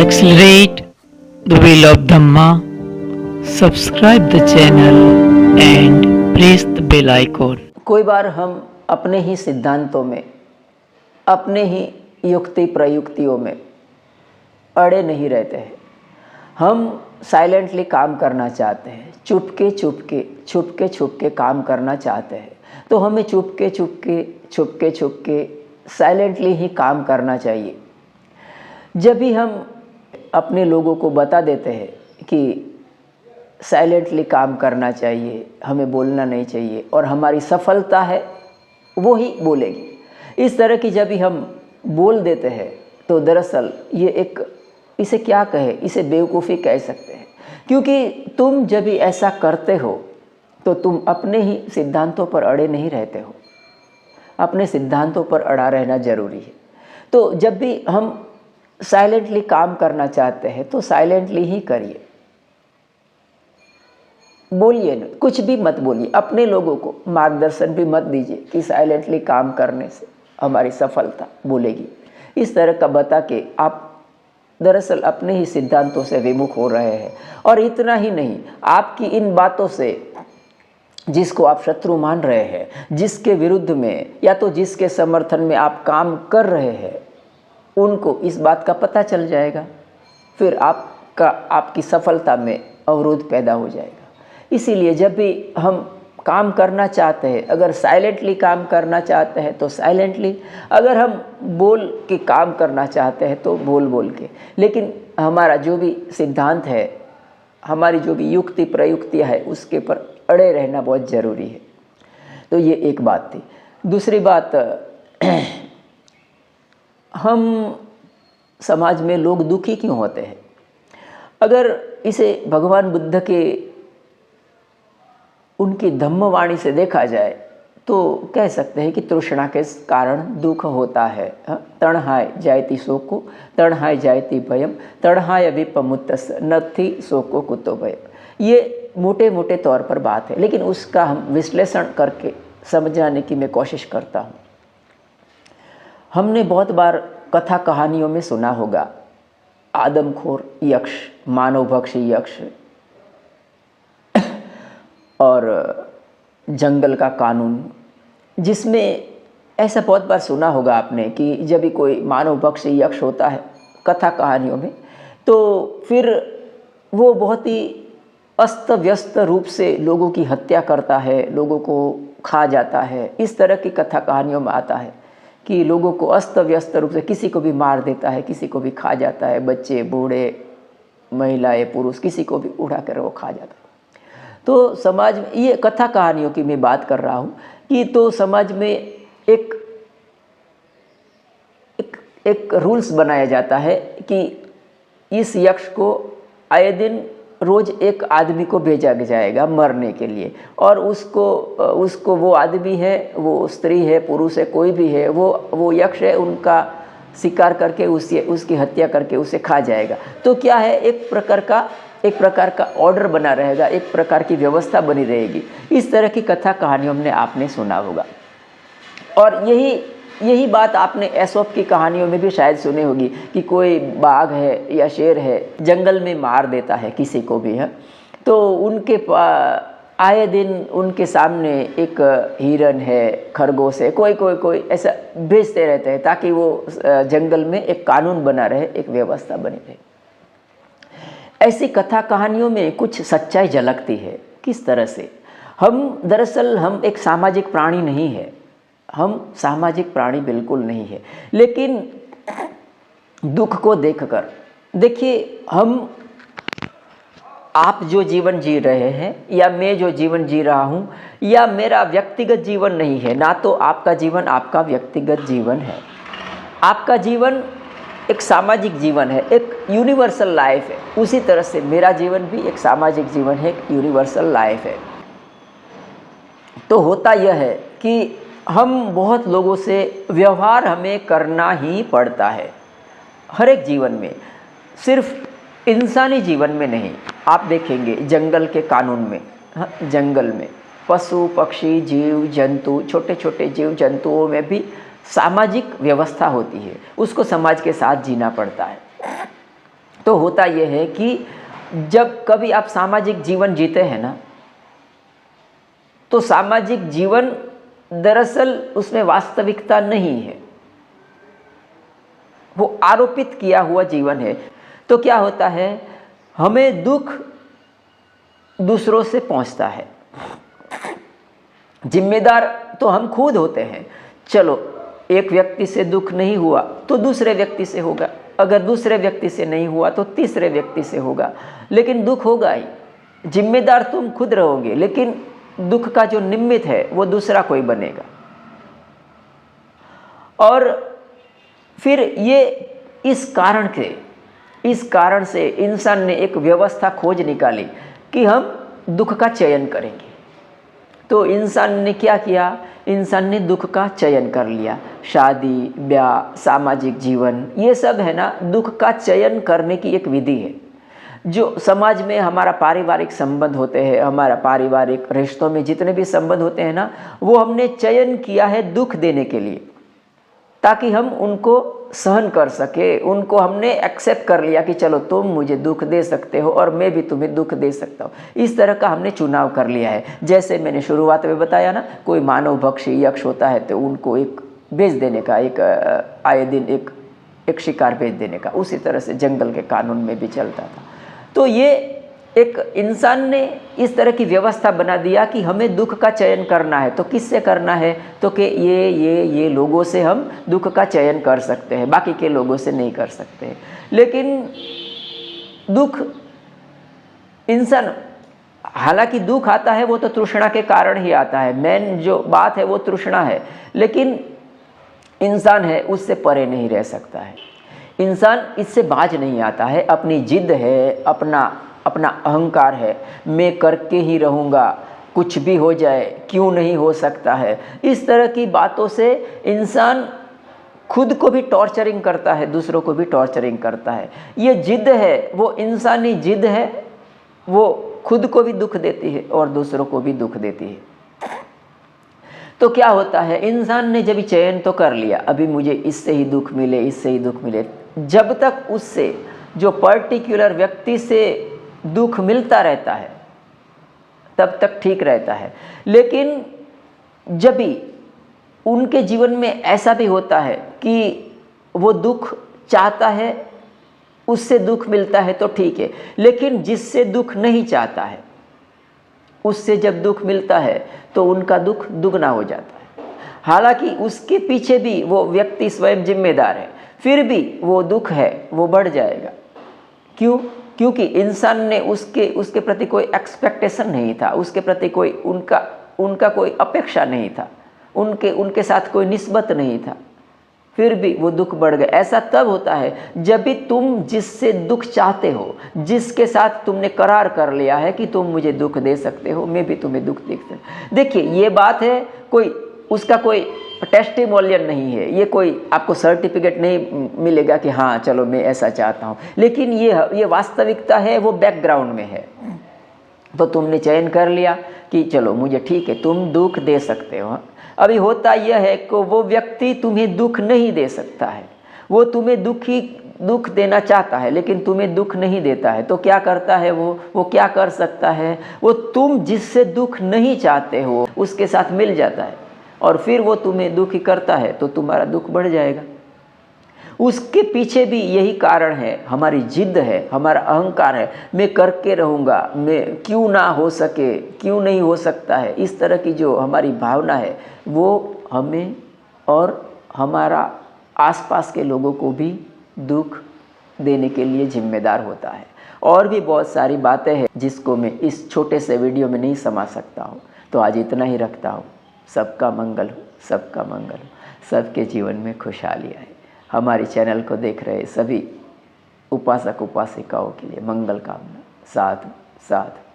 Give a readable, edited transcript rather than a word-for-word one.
accelerate the wheel of Dhamma, subscribe the channel and press the bell icon. कोई बार हम अपने ही सिद्धांतों में, अपने ही युक्ति प्रयुक्तियों में अड़े नहीं रहते हैं। हम साइलेंटली काम करना चाहते हैं, छुपके छुपके काम करना चाहते हैं। तो हमें छुपके साइलेंटली ही काम करना चाहिए। जब भी हम अपने लोगों को बता देते हैं कि साइलेंटली काम करना चाहिए, हमें बोलना नहीं चाहिए और हमारी सफलता है वो ही बोलेगी, इस तरह की जब भी हम बोल देते हैं तो दरअसल ये इसे क्या कहे, इसे बेवकूफ़ी कह सकते हैं। क्योंकि तुम जब भी ऐसा करते हो तो तुम अपने ही सिद्धांतों पर अड़े नहीं रहते हो। अपने सिद्धांतों पर अड़ा रहना जरूरी है। तो जब भी हम साइलेंटली काम करना चाहते हैं तो साइलेंटली ही करिए, बोलिए ना, कुछ भी मत बोलिए। अपने लोगों को मार्गदर्शन भी मत दीजिए कि साइलेंटली काम करने से हमारी सफलता बोलेगी। इस तरह का बता के आप दरअसल अपने ही सिद्धांतों से विमुख हो रहे हैं। और इतना ही नहीं, आपकी इन बातों से जिसको आप शत्रु मान रहे हैं, जिसके विरुद्ध में या तो जिसके समर्थन में आप काम कर रहे हैं, उनको इस बात का पता चल जाएगा। फिर आपकी सफलता में अवरोध पैदा हो जाएगा। इसीलिए जब भी हम काम करना चाहते हैं, अगर साइलेंटली काम करना चाहते हैं तो साइलेंटली, अगर हम बोल के काम करना चाहते हैं तो बोल के। लेकिन हमारा जो भी सिद्धांत है, हमारी जो भी युक्ति प्रयुक्तियाँ है, उसके पर अड़े रहना बहुत ज़रूरी है। तो ये एक बात थी। दूसरी बात, हम समाज में लोग दुखी क्यों होते हैं? अगर इसे भगवान बुद्ध के उनकी धम्मवाणी से देखा जाए तो कह सकते हैं कि तृष्णा के कारण दुख होता है। तणहाय जायति शोको, तणहाय जायति भयम, तणहाय विपमुत्तस नथि शोको कुतो भयम। ये मोटे मोटे तौर पर बात है, लेकिन उसका हम विश्लेषण करके समझाने की मैं कोशिश करता हूँ। हमने बहुत बार कथा कहानियों में सुना होगा, आदमखोर यक्ष, मानवभक्षी यक्ष और जंगल का कानून, जिसमें ऐसा बहुत बार सुना होगा आपने कि जब भी कोई मानवभक्षी यक्ष होता है कथा कहानियों में, तो फिर वो बहुत ही अस्त व्यस्त रूप से लोगों की हत्या करता है, लोगों को खा जाता है। इस तरह की कथा कहानियों में आता है कि लोगों को अस्त व्यस्त रूप से किसी को भी मार देता है, किसी को भी खा जाता है, बच्चे बूढ़े महिलाएं पुरुष किसी को भी उड़ा कर वो खा जाता है। तो समाज में, ये कथा कहानियों की मैं बात कर रहा हूँ कि तो समाज में एक रूल्स बनाया जाता है कि इस यक्ष को आए दिन रोज एक आदमी को भेजा जाएगा मरने के लिए, और उसको वो आदमी है, वो स्त्री है, पुरुष है, कोई भी है, वो यक्ष है, उनका शिकार करके उसकी हत्या करके उसे खा जाएगा। तो क्या है, एक प्रकार का ऑर्डर बना रहेगा, एक प्रकार की व्यवस्था बनी रहेगी। इस तरह की कथा कहानियों में आपने सुना होगा। और यही बात आपने एसोप की कहानियों में भी शायद सुनी होगी कि कोई बाघ है या शेर है, जंगल में मार देता है किसी को भी है, तो उनके आए दिन उनके सामने एक हिरन है, खरगोश है, कोई ऐसा भेजते रहते हैं ताकि वो जंगल में एक कानून बना रहे, एक व्यवस्था बनी रहे। ऐसी कथा कहानियों में कुछ सच्चाई झलकती है। किस तरह से? दरअसल हम एक सामाजिक प्राणी नहीं है, हम सामाजिक प्राणी बिल्कुल नहीं है। लेकिन दुख को देखकर देखिए, आप जो जीवन जी रहे हैं या मैं जो जीवन जी रहा हूँ, या मेरा व्यक्तिगत जीवन नहीं है, ना तो आपका जीवन आपका व्यक्तिगत जीवन है। आपका जीवन एक सामाजिक जीवन है, एक यूनिवर्सल लाइफ है। उसी तरह से मेरा जीवन भी एक सामाजिक जीवन है, एक यूनिवर्सल लाइफ है। तो होता यह है कि हम बहुत लोगों से व्यवहार हमें करना ही पड़ता है, हर एक जीवन में, सिर्फ इंसानी जीवन में नहीं। आप देखेंगे जंगल के कानून में, जंगल में पशु पक्षी जीव जंतु, छोटे छोटे जीव जंतुओं में भी सामाजिक व्यवस्था होती है, उसको समाज के साथ जीना पड़ता है। तो होता यह है कि जब कभी आप सामाजिक जीवन जीते हैं ना, तो सामाजिक जीवन दरअसल उसमें वास्तविकता नहीं है, वो आरोपित किया हुआ जीवन है। तो क्या होता है, हमें दुख दूसरों से पहुंचता है, जिम्मेदार तो हम खुद होते हैं। चलो, एक व्यक्ति से दुख नहीं हुआ तो दूसरे व्यक्ति से होगा, अगर दूसरे व्यक्ति से नहीं हुआ तो तीसरे व्यक्ति से होगा, लेकिन दुख होगा ही। जिम्मेदार तुम खुद रहोगे, लेकिन दुख का जो निमित्त है वो दूसरा कोई बनेगा। और फिर ये इस कारण से इंसान ने एक व्यवस्था खोज निकाली कि हम दुख का चयन करेंगे। तो इंसान ने क्या किया, इंसान ने दुख का चयन कर लिया। शादी, ब्याह, सामाजिक जीवन, ये सब है ना, दुख का चयन करने की एक विधि है। जो समाज में हमारा पारिवारिक संबंध होते हैं, हमारा पारिवारिक रिश्तों में जितने भी संबंध होते हैं ना, वो हमने चयन किया है दुख देने के लिए, ताकि हम उनको सहन कर सके। उनको हमने एक्सेप्ट कर लिया कि चलो तुम मुझे दुख दे सकते हो और मैं भी तुम्हें दुख दे सकता हूँ। इस तरह का हमने चुनाव कर लिया है। जैसे मैंने शुरुआत में बताया ना, कोई मानव भक्षी यक्ष होता है तो उनको एक बेच देने का, एक आए दिन एक शिकार बेच देने का, उसी तरह से जंगल के कानून में भी चलता था। तो ये एक इंसान ने इस तरह की व्यवस्था बना दिया कि हमें दुख का चयन करना है। तो किससे करना है, तो कि ये लोगों से हम दुख का चयन कर सकते हैं, बाकी के लोगों से नहीं कर सकते। लेकिन दुख इंसान, हालांकि दुख आता है वो तो तृष्णा के कारण ही आता है, मेन जो बात है वो तृष्णा है, लेकिन इंसान है उससे परे नहीं रह सकता है। इंसान इससे बाज नहीं आता है। अपनी जिद है, अपना अहंकार है, मैं करके ही रहूँगा, कुछ भी हो जाए, क्यों नहीं हो सकता है, इस तरह की बातों से इंसान खुद को भी टॉर्चरिंग करता है, दूसरों को भी टॉर्चरिंग करता है। ये जिद है, वो इंसानी जिद है, वो खुद को भी दुख देती है और दूसरों को भी दुख देती है। तो क्या होता है, इंसान ने जब चयन तो कर लिया, अभी मुझे इससे ही दुख मिले, इससे ही दुख मिले, जब तक उससे जो पर्टिकुलर व्यक्ति से दुख मिलता रहता है तब तक ठीक रहता है। लेकिन जब भी उनके जीवन में ऐसा भी होता है कि वो दुख चाहता है, उससे दुख मिलता है तो ठीक है, लेकिन जिससे दुख नहीं चाहता है उससे जब दुख मिलता है तो उनका दुख दुगना हो जाता है। हालांकि उसके पीछे भी वो व्यक्ति स्वयं जिम्मेदार है, फिर भी वो दुख है वो बढ़ जाएगा। क्यों? क्योंकि इंसान ने उसके प्रति कोई एक्सपेक्टेशन नहीं था, उसके प्रति कोई उनका कोई अपेक्षा नहीं था, उनके साथ कोई निस्बत नहीं था, फिर भी वो दुख बढ़ गए। ऐसा तब होता है जब भी तुम जिससे दुख चाहते हो, जिसके साथ तुमने करार कर लिया है कि तुम मुझे दुख दे सकते हो, मैं भी तुम्हें दुख दे सकता हूं। देखिए, ये बात है, उसका कोई टेस्टिमोनियल नहीं है, ये कोई आपको सर्टिफिकेट नहीं मिलेगा कि हाँ चलो मैं ऐसा चाहता हूँ, लेकिन ये वास्तविकता है, वो बैकग्राउंड में है। तो तुमने चयन कर लिया कि चलो मुझे ठीक है, तुम दुख दे सकते हो। अभी होता यह है कि वो व्यक्ति तुम्हें दुख नहीं दे सकता है, वो तुम्हें दुख देना चाहता है लेकिन तुम्हें दुख नहीं देता है। तो क्या करता है वो क्या कर सकता है, वो तुम जिससे दुख नहीं चाहते हो उसके साथ मिल जाता है और फिर वो तुम्हें दुखी करता है, तो तुम्हारा दुख बढ़ जाएगा। उसके पीछे भी यही कारण है, हमारी जिद है, हमारा अहंकार है, मैं करके रहूँगा, मैं क्यों ना हो सके, क्यों नहीं हो सकता है, इस तरह की जो हमारी भावना है वो हमें और हमारा आसपास के लोगों को भी दुख देने के लिए जिम्मेदार होता है। और भी बहुत सारी बातें हैं जिसको मैं इस छोटे से वीडियो में नहीं समा सकता हूँ, तो आज इतना ही रखता हूँ। सबका मंगल हो, सबका मंगल हो, सबके जीवन में खुशहाली आए। हमारे चैनल को देख रहे सभी उपासक उपासिकाओं के लिए मंगल कामना। साधु साधु।